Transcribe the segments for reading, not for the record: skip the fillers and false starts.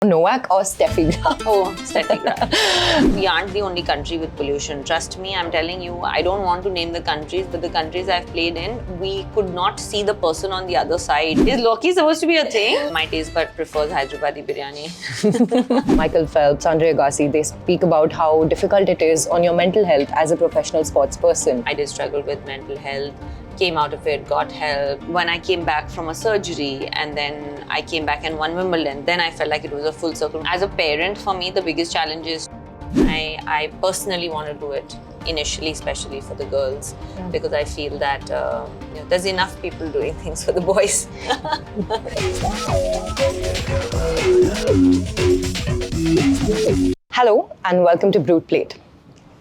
Novak or Steffi Graf? Oh, static. We aren't the only country with pollution. Trust me, I'm telling you, I don't want to name the countries, but the countries I've played in, we could not see the person on the other side. Is lauki supposed to be a thing? My taste bud prefers Hyderabadi biryani. Michael Phelps, Andre Agassi, they speak about how difficult it is on your mental health as a professional sports person. I did struggle with mental health, came out of it, got help. When I came back from a surgery and then I came back and won Wimbledon, then I felt like it was a full circle. As a parent, for me, the biggest challenge is I personally want to do it initially, especially for the girls, because I feel that there's enough people doing things for the boys. Hello and welcome to Brut Plate.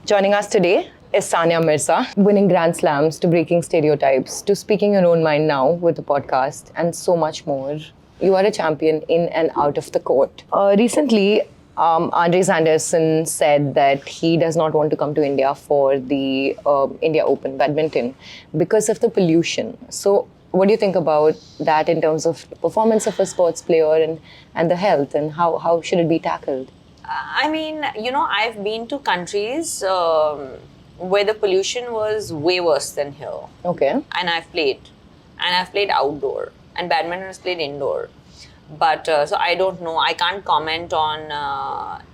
Joining us today is Sania Mirza, winning Grand Slams to breaking stereotypes to speaking your own mind now with the podcast and so much more. You are a champion in and out of the court. Recently, Andres Anderson said that he does not want to come to India for the India Open badminton because of the pollution. So what do you think about that in terms of the performance of a sports player and the health, and how should it be tackled? I mean, I've been to countries where the pollution was way worse than here. Okay. And I've played. And I've played outdoor. And badminton is played indoor. But so I don't know. I can't comment on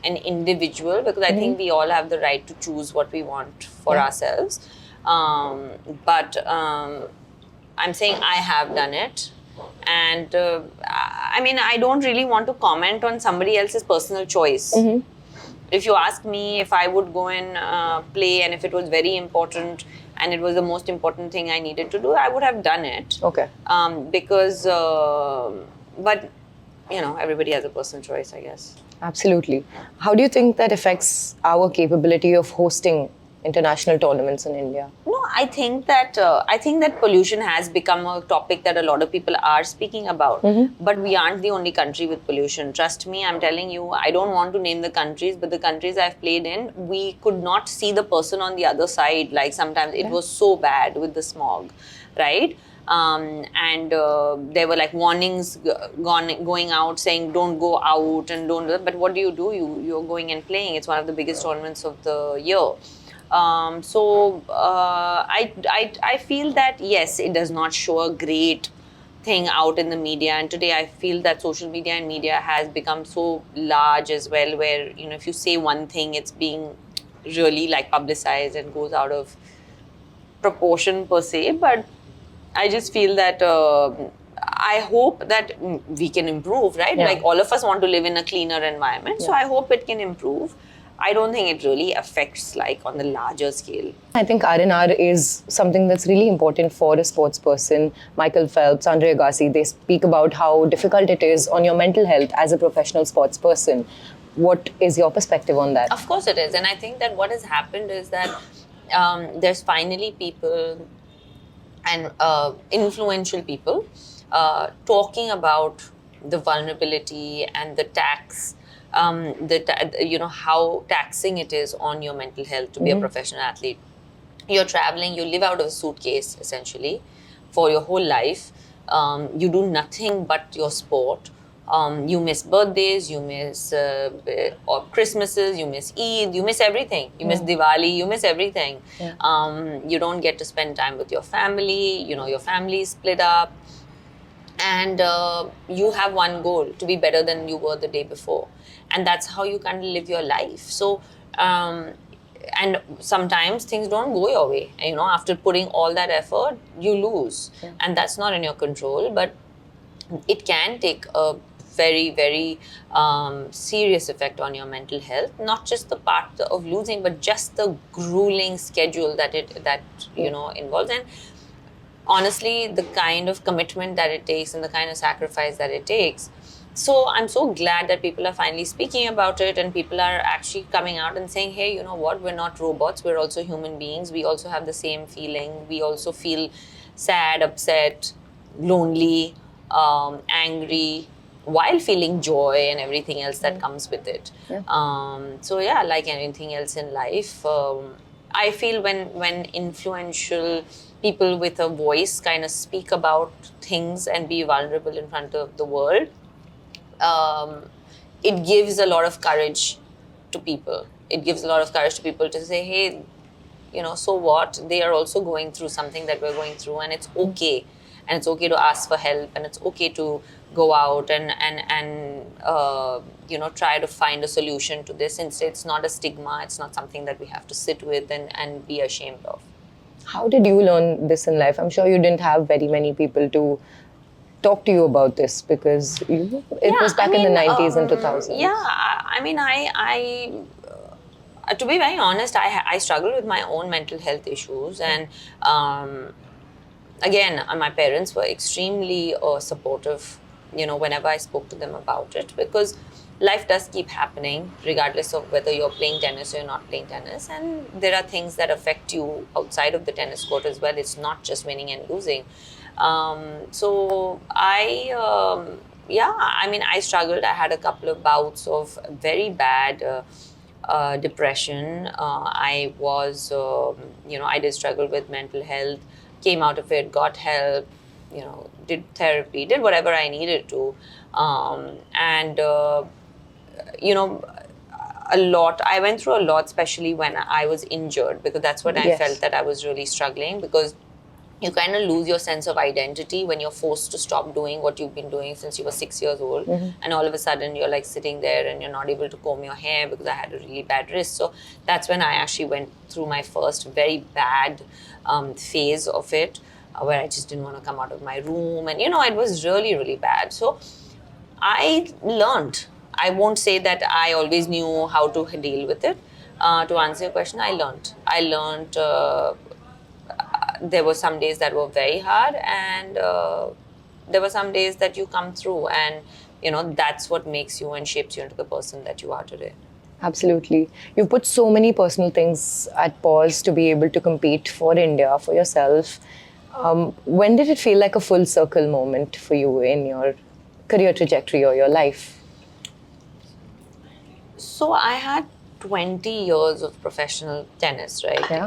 an individual because I think we all have the right to choose what we want for ourselves. But I'm saying I have done it. And I mean, I don't really want to comment on somebody else's personal choice. If you ask me if I would go and play and if it was very important and it was the most important thing I needed to do, I would have done it. Okay. Because, but, everybody has a personal choice, I guess. Absolutely. How do you think that affects our capability of hosting international tournaments in India? No, I think that pollution has become a topic that a lot of people are speaking about. But we aren't the only country with pollution. Trust me, I'm telling you, I don't want to name the countries, but the countries I've played in, we could not see the person on the other side. Like sometimes it was so bad with the smog, right? And there were like warnings going out saying don't go out and don't. But what do? You're going and playing. It's one of the biggest tournaments of the year. I feel that yes, it does not show a great thing out in the media, and today I feel that social media and media has become so large as well, where if you say one thing, it's being really like publicized and goes out of proportion per se. But I just feel that I hope that we can improve, right? Like all of us want to live in a cleaner environment, so I hope it can improve. I don't think it really affects like on the larger scale. I think R&R is something that's really important for a sports person. Michael Phelps, Andre Agassi, they speak about how difficult it is on your mental health as a professional sports person. What is your perspective on that? Of course it is. And I think that what has happened is that there's finally people and influential people talking about the vulnerability and the tax, how taxing it is on your mental health to be a professional athlete. You're traveling, you live out of a suitcase essentially for your whole life. You do nothing but your sport. You miss birthdays, you miss or Christmases, you miss Eid, you miss everything. You miss Diwali, you miss everything. You don't get to spend time with your family. Your family is split up. And you have one goal, to be better than you were the day before. And that's how you kind of live your life. So, and sometimes things don't go your way. After putting all that effort, you lose. And that's not in your control, but it can take a very, very serious effect on your mental health. Not just the part of losing, but just the grueling schedule that involves. And honestly, the kind of commitment that it takes and the kind of sacrifice that it takes. So I'm so glad that people are finally speaking about it, and people are actually coming out and saying, hey, you know what, we're not robots, we're also human beings. We also have the same feeling. We also feel sad, upset, lonely, angry, while feeling joy and everything else that comes with it. So yeah, like anything else in life, I feel when influential people with a voice kind of speak about things and be vulnerable in front of the world, it gives a lot of courage to people. It gives a lot of courage to people to say, hey, so what? They are also going through something that we're going through, and it's okay. And it's okay to ask for help, and it's okay to go out and try to find a solution to this. Instead, it's not a stigma. It's not something that we have to sit with and be ashamed of. How did you learn this in life? I'm sure you didn't have very many people to talk to you about this, because it was back in the 90s and 2000s. Yeah, to be very honest, I struggled with my own mental health issues, and again, my parents were extremely supportive, whenever I spoke to them about it, because life does keep happening regardless of whether you're playing tennis or you're not playing tennis, and there are things that affect you outside of the tennis court as well. It's not just winning and losing. So I struggled. I had a couple of bouts of very bad depression. I was, I did struggle with mental health, came out of it, got help, did therapy, did whatever I needed to. A lot, I went through a lot, especially when I was injured, because that's when I felt that I was really struggling, because you kind of lose your sense of identity when you're forced to stop doing what you've been doing since you were 6 years old. And all of a sudden you're like sitting there and you're not able to comb your hair because I had a really bad wrist. So that's when I actually went through my first very bad phase of it, where I just didn't want to come out of my room. And, it was really, really bad. So I learned. I won't say that I always knew how to deal with it. To answer your question, I learned. There were some days that were very hard, and there were some days that you come through, and that's what makes you and shapes you into the person that you are today. Absolutely. You've put so many personal things at pause to be able to compete for India, for yourself. When did it feel like a full circle moment for you in your career trajectory or your life? So I had 20 years of professional tennis, right? Yeah.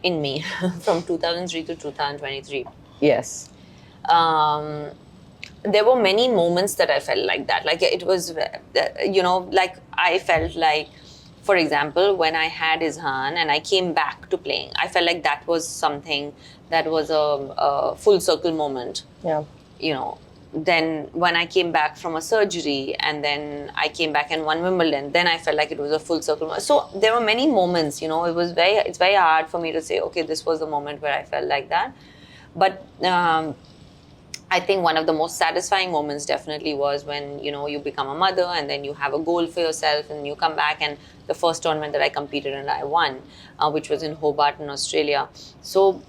In me from 2003 to 2023. Yes. There were many moments that I felt like that. Like it was, like I felt like, for example, when I had Izhaan and I came back to playing, I felt like that was something that was a full circle moment. Yeah. Then when I came back from a surgery and then I came back and won Wimbledon, then I felt like it was a full circle. So there were many moments, it's very hard for me to say, okay, this was the moment where I felt like that. But I think one of the most satisfying moments definitely was when, you become a mother and then you have a goal for yourself and you come back, and the first tournament that I competed in, I won, which was in Hobart in Australia. So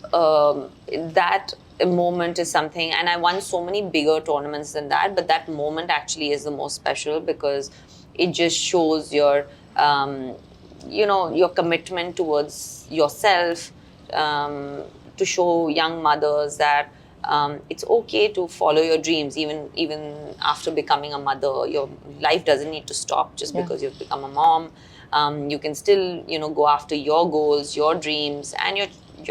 that moment is something, and I won so many bigger tournaments than that, but that moment actually is the most special because it just shows your, your commitment towards yourself, to show young mothers that it's okay to follow your dreams, even after becoming a mother. Your life doesn't need to stop just because you've become a mom. You can still, go after your goals, your dreams, and your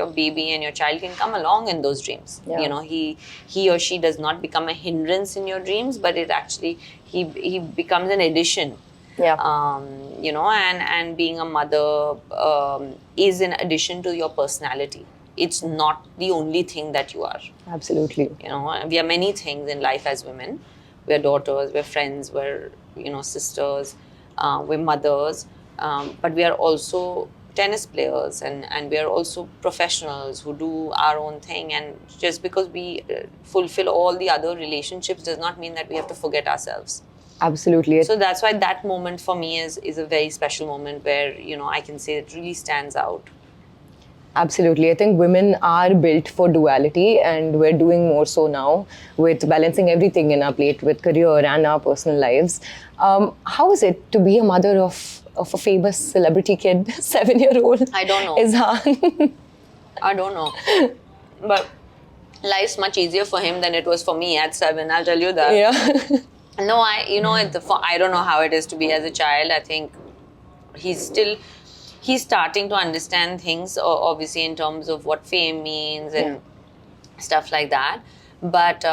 baby and your child can come along in those dreams. Yeah. He or she does not become a hindrance in your dreams, but it actually he becomes an addition. Yeah. And being a mother is an addition to your personality. It's not the only thing that you are. Absolutely. We are many things in life as women. We're daughters, we're friends, we're, sisters, we're mothers, but we are also tennis players, and we are also professionals who do our own thing. And just because we fulfill all the other relationships does not mean that we have to forget ourselves. Absolutely. So that's why that moment for me is a very special moment where, I can say it really stands out. Absolutely. I think women are built for duality, and we're doing more so now with balancing everything in our plate with career and our personal lives. How is it to be a mother of a famous celebrity kid, 7-year-old? I don't know. Izhaan. I don't know. But life's much easier for him than it was for me at 7, I'll tell you that. Yeah. No, I don't know how it is to be as a child. I think he's starting to understand things, obviously, in terms of what fame means and stuff like that. But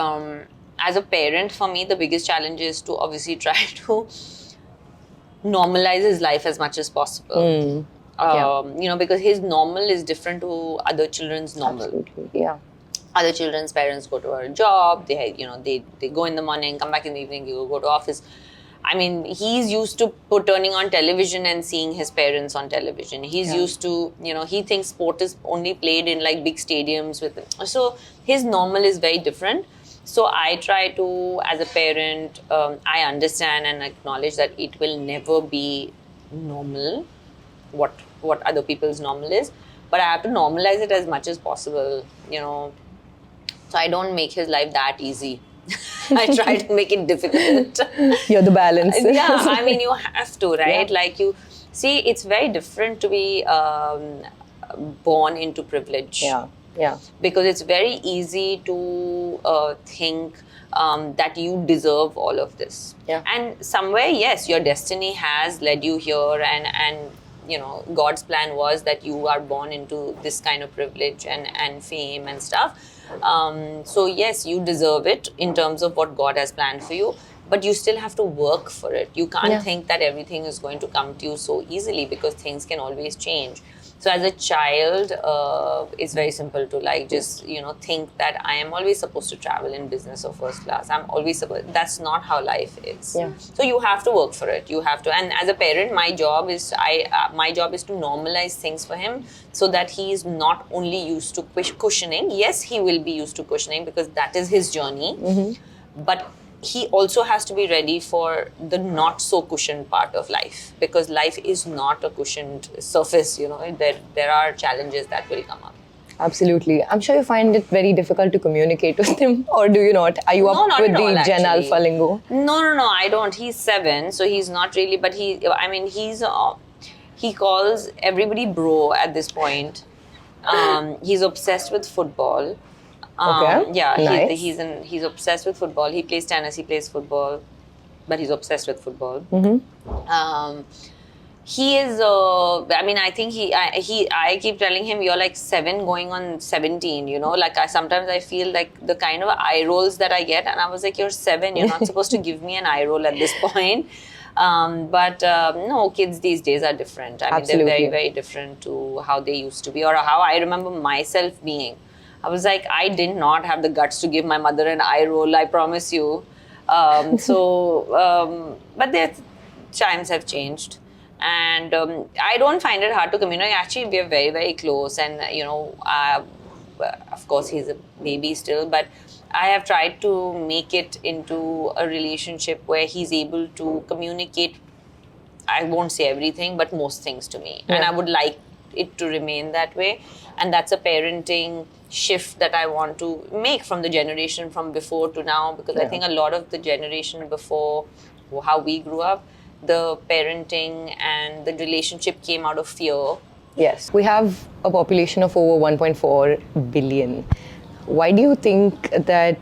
as a parent, for me, the biggest challenge is to obviously try to normalize his life as much as possible. Because his normal is different to other children's normal. Absolutely. Yeah. Other children's parents go to a job, they go in the morning, come back in the evening, you go to office. I mean, he's used to turning on television and seeing his parents on television. He's used to, he thinks sport is only played in like big stadiums with him. So his normal is very different. So I try to, as a parent, I understand and acknowledge that it will never be normal, what other people's normal is. But I have to normalize it as much as possible, So I don't make his life that easy. I try to make it difficult. You're the balance. Yeah, I mean, you have to, right? Yeah. Like you see, it's very different to be born into privilege. Yeah. Because it's very easy to think that you deserve all of this. Yeah. And somewhere, yes, your destiny has led you here, and God's plan was that you are born into this kind of privilege and fame and stuff. So yes, you deserve it in terms of what God has planned for you, but you still have to work for it. You can't think that everything is going to come to you so easily, because things can always change. So as a child, it's very simple to like just, think that I am always supposed to travel in business or first class. I'm always supposed, that's not how life is. Yeah. So you have to work for it. You have to, and as a parent, my job is to normalize things for him so that he is not only used to cushioning. Yes, he will be used to cushioning because that is his journey. But he also has to be ready for the not so cushioned part of life, because life is not a cushioned surface. There are challenges that will come up. Absolutely. I'm sure you find it very difficult to communicate with him, or do you not? Are you up not with at the all, Gen actually. Alpha lingo? No, I don't. He's 7, so he's not really, but he calls everybody bro at this point. He's obsessed with football. Okay. Yeah, Nice. he's obsessed with football. He plays tennis, he plays football, but he's obsessed with football. He is. I think I keep telling him, you're like 7 going on 17. Like sometimes I feel like the kind of eye rolls that I get, and I was like, you're 7. You're not supposed to give me an eye roll at this point. But no, kids these days are different. I mean, Absolutely. they're very, very different to how they used to be, or how I remember myself being. I was like, I did not have the guts to give my mother an eye roll, I promise you. But the times have changed. And I don't find it hard to communicate. Actually, we are very, very close. And, of course, he's a baby still. But I have tried to make it into a relationship where he's able to communicate, I won't say everything, but most things to me. Yeah. And I would like it to remain that way. And that's a parenting shift that I want to make from the generation from before to now, because I think a lot of the generation before, how we grew up, the parenting and the relationship came out of fear. Yes. We have a population of over 1.4 billion. Why do you think that,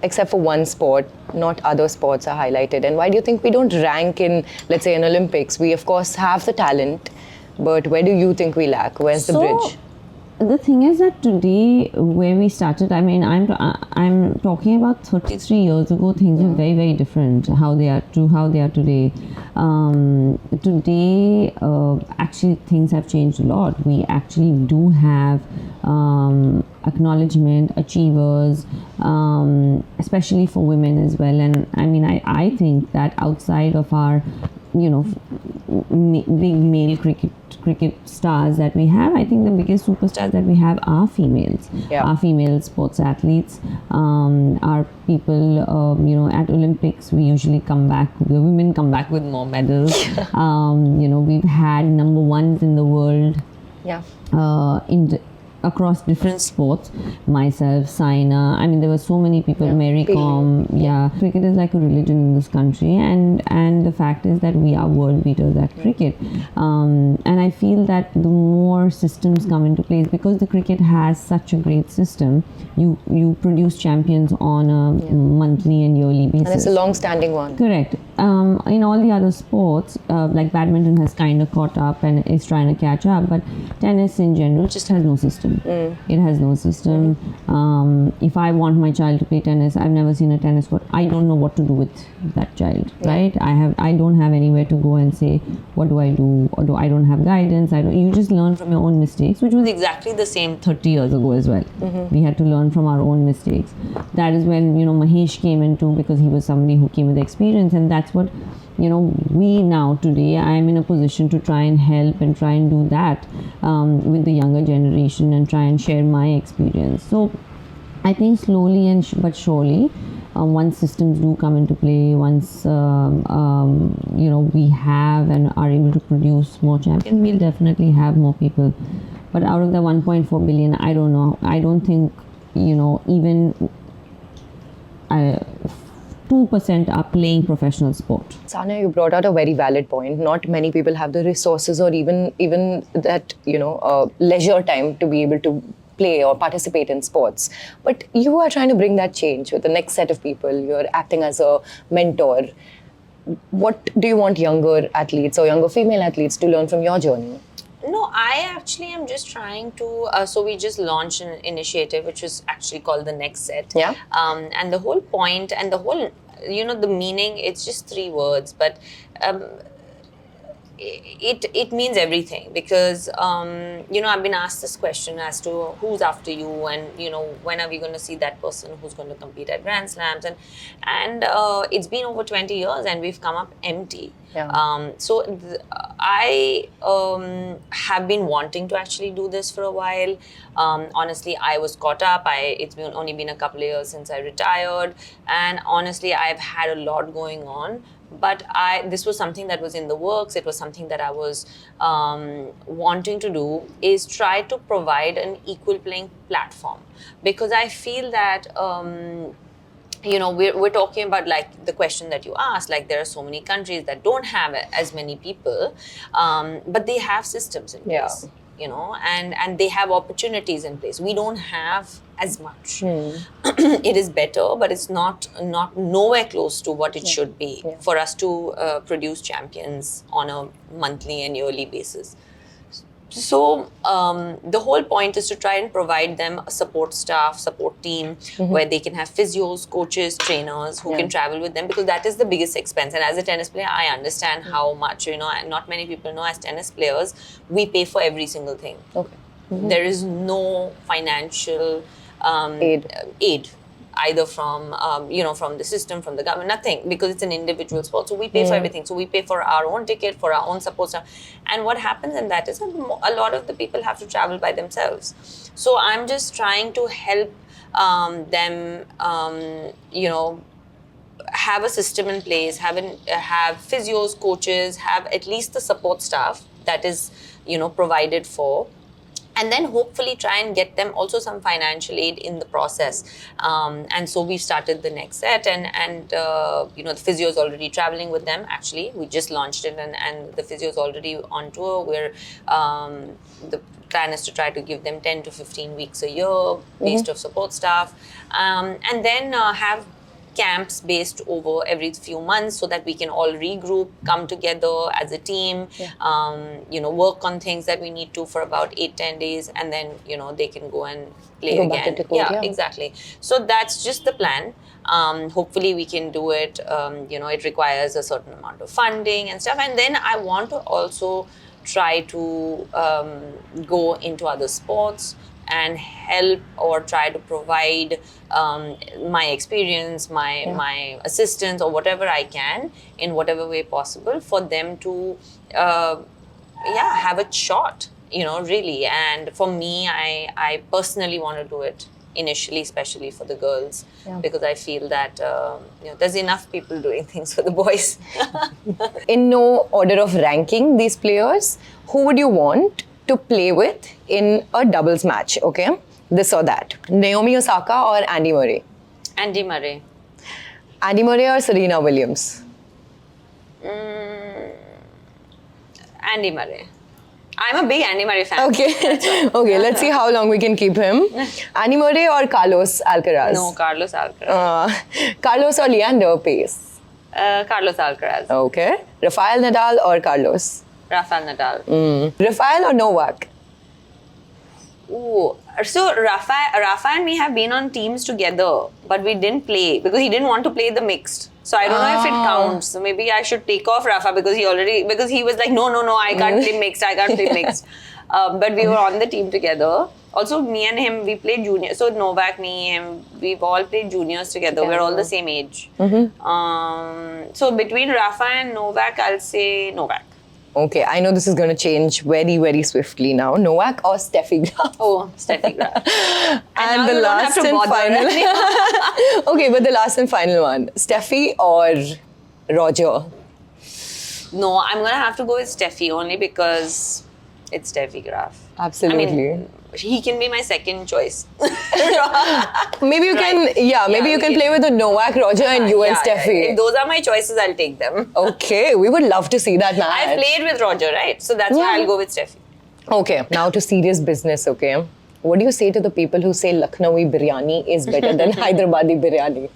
except for one sport, not other sports are highlighted? And why do you think we don't rank in, let's say, in Olympics? We, of course, have the talent, but where do you think we lack? Where's the bridge? The thing is that today, where we started, I mean, I'm talking about 33 years ago. Things were very, very different. How they are today. Today, actually, things have changed a lot. We actually do have acknowledgement, achievers, especially for women as well. And I mean, I think that outside of our, big male cricket stars that we have, I think the biggest superstars that we have are females. Yeah. Are female sports athletes. Are people, at Olympics, we usually the women come back with more medals. We've had number ones in the world. Yeah. Across different sports, myself, Saina, I mean, there were so many people, Mary Kom, cricket is like a religion in this country, and the fact is that we are world beaters at cricket, and I feel that the more systems come into place, because the cricket has such a great system, you produce champions on a monthly and yearly basis. And it's a long-standing one. Correct. In all the other sports, like badminton has kind of caught up and is trying to catch up, but tennis in general just has no system. system. It has no system. If I want my child to play tennis, I've never seen a tennis court. I don't know what to do with that child, right? I don't have anywhere to go and say, what do I do? Or I don't have guidance. You just learn from your own mistakes, which was exactly the same 30 years ago as well. We had to learn from our own mistakes. That is when, Mahesh came into, because he was somebody who came with experience, and that's what, we now today, I'm in a position to try and help and try and do that with the younger generation and try and share my experience. So I think slowly but surely, once systems do come into play, once we have and are able to produce more champions, we'll definitely have more people. But out of the 1.4 billion, I don't know. I don't think even 2% are playing professional sport. Sania, you brought out a very valid point. Not many people have the resources or even that leisure time to be able to play or participate in sports. But you are trying to bring that change with the next set of people. You're acting as a mentor. What do you want younger athletes or younger female athletes to learn from your journey? No, I actually am just trying to. So we just launched an initiative which is actually called the Next Set. Yeah. And the whole point and the whole, the meaning, it's just 3 words, but it means everything, because I've been asked this question as to who's after you, and when are we going to see that person who's going to compete at Grand Slams, and it's been over 20 years and we've come up empty. Yeah. I have been wanting to actually do this for a while. Honestly, I was caught up. It's only been a couple of years since I retired, and honestly, I've had a lot going on. But this was something that was in the works. It was something that I was wanting to do, is try to provide an equal playing platform, because I feel that we're talking about, like, the question that you asked, like, there are so many countries that don't have as many people, but they have systems in place. And they have opportunities in place. We don't have as much. It is better, but it's not nowhere close to what it should be for us to produce champions on a monthly and yearly basis. So the whole point is to try and provide them a support team, where they can have physios, coaches, trainers who can travel with them, because that is the biggest expense. And as a tennis player, I understand how much, and not many people know, as tennis players, we pay for every single thing. Okay. There is no financial aid, either from from the system, from the government, nothing, because it's an individual sport. So we pay for everything. So we pay for our own ticket, for our own support staff. And what happens in that is a lot of the people have to travel by themselves. So I'm just trying to help them, have a system in place, have physios, coaches, have at least the support staff that is, provided for. And then hopefully try and get them also some financial aid in the process. And so we've started the Next Set, and the physio is already traveling with them. Actually, we just launched it, and the physio is already on tour. The plan is to try to give them 10 to 15 weeks a year based off support staff, and then have camps based over every few months, so that we can all regroup, come together as a team, work on things that we need to for about 8-10 days, and then they can go and play again. Back into court, yeah, exactly. So that's just the plan. Hopefully we can do it. It requires a certain amount of funding and stuff, and then I want to also try to go into other sports and help, or try to provide my experience, my assistance, or whatever I can, in whatever way possible, for them to have a shot, really. And for me, I personally want to do it initially, especially for the girls, because I feel that there's enough people doing things for the boys. In no order of ranking these players, who would you want to play with in a doubles match, okay? This or that. Naomi Osaka or Andy Murray? Andy Murray. Andy Murray or Serena Williams? Andy Murray. I'm a big Andy Murray fan. Okay. Okay, let's see how long we can keep him. Andy Murray or Carlos Alcaraz? No, Carlos Alcaraz. Carlos or Leander Pace? Carlos Alcaraz. Okay. Rafael Nadal or Carlos? Rafael Nadal. Rafael or Novak? Ooh. So Rafa and me have been on teams together, but we didn't play because he didn't want to play the mixed. So I don't know if it counts. So maybe I should take off Rafa because he was like, no, I can't play mixed. I can't play mixed. But we were on the team together. Also, me and him, we played junior. So Novak, me, him, we've all played juniors together. We're all the same age. So between Rafa and Novak, I'll say Novak. Okay, I know this is going to change very, very swiftly now. Novak or Steffi Graf? Oh, Steffi Graf. And the last and final. Okay, but the last and final one. Steffi or Roger? No, I'm going to have to go with Steffi only because it's Steffi Graf. Absolutely. I mean, he can be my second choice. Maybe you can, you can play with the Novak, Roger and you and Steffi. If those are my choices, I'll take them. Okay, we would love to see that match. I've played with Roger, right? So that's why I'll go with Steffi. Okay, now to serious business, okay? What do you say to the people who say Lucknowi biryani is better than Hyderabadi biryani?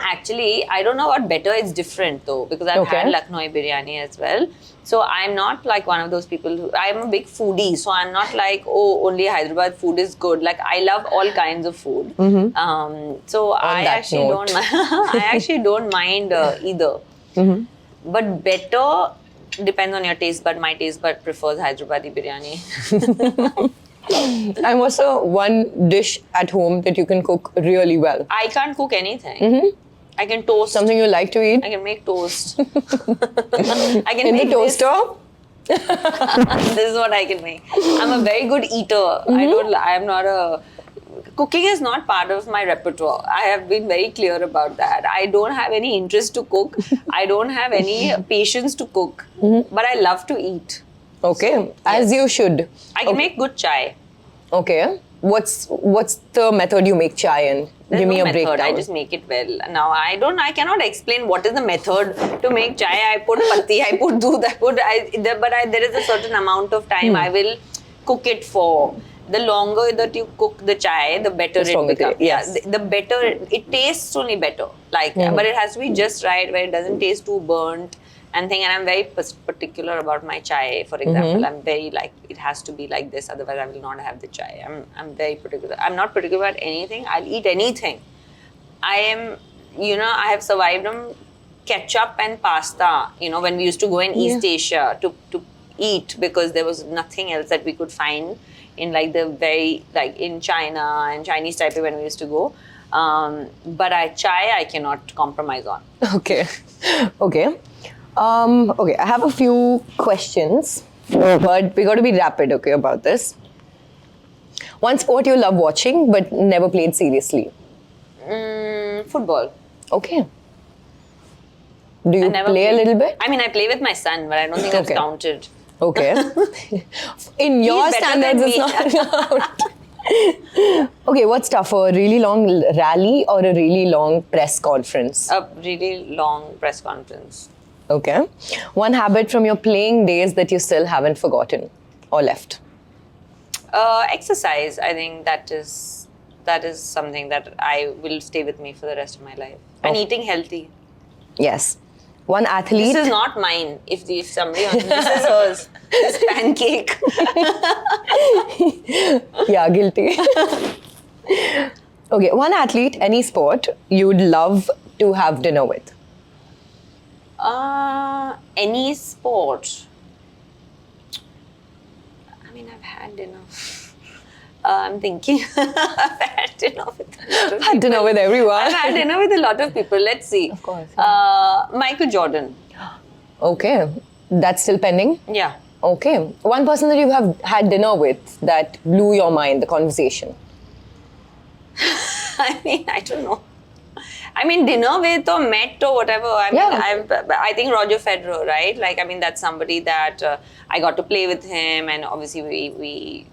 Actually, I don't know what better. It's different though because I've had Lucknowi biryani as well. So I'm not like one of those people who, I'm a big foodie. So I'm not like, oh, only Hyderabad food is good. Like I love all kinds of food. So I actually don't mind either. But better depends on your taste bud. My taste bud prefers Hyderabadi biryani. And what's the one dish at home that you can cook really well? I can't cook anything. I can toast. Something you like to eat? I can make toast. I can In make the toaster? This is what I can make. I'm a very good eater. Cooking is not part of my repertoire. I have been very clear about that. I don't have any interest to cook. I don't have any patience to cook. But I love to eat. Okay, so, as you should. I can make good chai. Okay. What's the method you make chai in? There's Give me no a method. breakdown. I just make it well. Now I cannot explain what is the method to make chai. I put patti, I put doodh, there is a certain amount of time I will cook it for. The longer that you cook the chai, the better it becomes. Yes. The better it tastes only better. But it has to be just right where it doesn't taste too burnt. And I'm very particular about my chai. For example, I'm very like it has to be like this, otherwise I will not have the chai. I'm very particular. I'm not particular about anything. I'll eat anything. I have survived on ketchup and pasta. When we used to go in East Asia to eat because there was nothing else that we could find in like the very like in China and Chinese Taipei when we used to go. But chai I cannot compromise on. Okay. Okay, I have a few questions, but we got to be rapid, okay, about this. One sport you love watching, but never played seriously? Football. Okay. Do you play a little bit? I mean, I play with my son, but I don't think that's counted. Okay. In your standards, it's not. Okay, what's tougher, a really long rally or a really long press conference? A really long press conference. Okay. One habit from your playing days that you still haven't forgotten or left? Exercise. I think that is something that I will stay with me for the rest of my life. And eating healthy. Yes. One athlete. This is not mine. If somebody else, this is hers. This pancake. Yeah, guilty. Okay, one athlete, any sport you'd love to have dinner with? Any sport. I mean, I've had dinner. I'm thinking. I've had dinner with a lot of people. Had dinner with everyone. I've had dinner with a lot of people. Let's see. Of course. Michael Jordan. Okay. That's still pending? Yeah. Okay. One person that you have had dinner with that blew your mind, the conversation? I mean, I don't know. I mean, dinner with or met or whatever. I think Roger Federer, right? Like, I mean, that's somebody that I got to play with him, and obviously we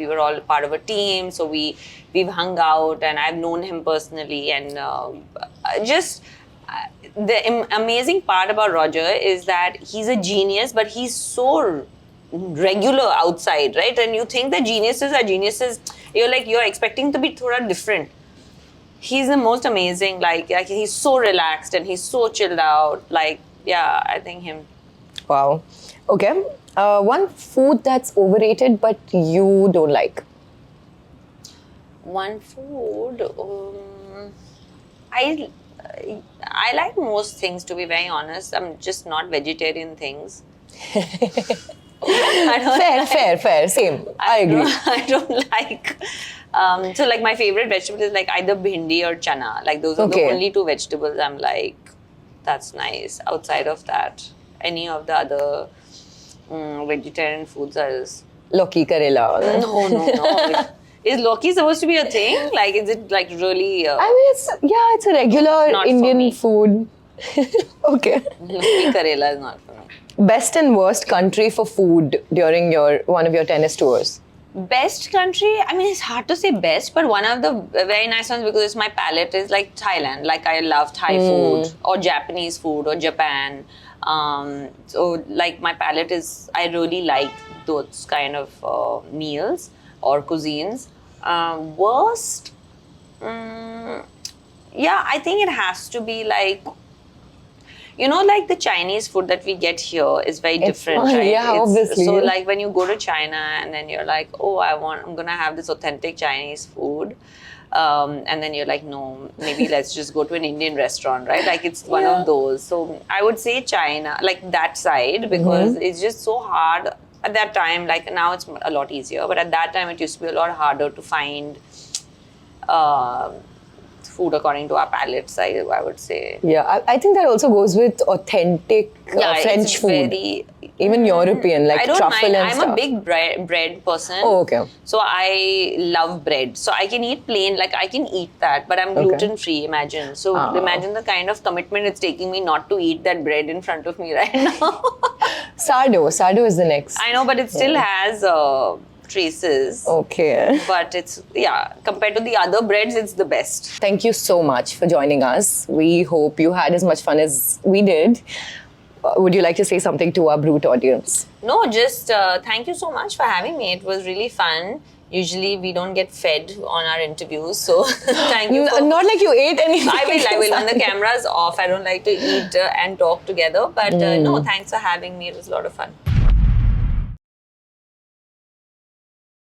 were all part of a team, so we've hung out, and I've known him personally, and the amazing part about Roger is that he's a genius, but he's so regular outside, right? And you think that geniuses are geniuses, you're expecting to be thoda different. He's the most amazing, like he's so relaxed and he's so chilled out. Like, yeah, I think him. Wow. Okay. One food that's overrated but you don't like. One food. I I like most things, to be very honest. I'm just not vegetarian things. I don't Fair. Same. I agree. I don't like. So like my favorite vegetable is like either bhindi or chana. Like those are the Okay. only two vegetables I'm like, that's nice. Outside of that, any of the other vegetarian foods are Lauki, karela. no. Is lauki supposed to be a thing? Like, is it like really? I mean, it's a regular Not for Indian me. food. Okay. Lauki karela is not for me. Best and worst country for food during one of your tennis tours. Best country? I mean, it's hard to say best, but one of the very nice ones because it's my palate is like Thailand. Like I love Thai food or Japanese food or Japan. So like my palate is, I really like those kind of meals or cuisines. Worst? Yeah, I think it has to be like, like the Chinese food that we get here is very different, fine, right? yeah, obviously. So like when you go to China and then you're like, oh, I'm gonna have this authentic Chinese food. And then you're like, no, maybe let's just go to an Indian restaurant, right? Like it's one of those. So I would say China, like that side, because it's just so hard at that time. Like now it's a lot easier, but at that time it used to be a lot harder to find food according to our palates, I would say. Yeah, I think that also goes with authentic French it's food. Very, Even European, like I don't truffle mind. and I'm stuff. a big bread person. Oh, okay. So I love bread. So I can eat plain, like I can eat that, but I'm gluten free, imagine. So imagine the kind of commitment it's taking me not to eat that bread in front of me right now. Sardo is the next. I know, but it still has traces. Okay. But it's, compared to the other breads, it's the best. Thank you so much for joining us. We hope you had as much fun as we did. Would you like to say something to our Brut audience? No, just thank you so much for having me. It was really fun. Usually we don't get fed on our interviews, so thank you. Not like you ate anything. I will. When the camera's off, I don't like to eat and talk together. But no, thanks for having me. It was a lot of fun.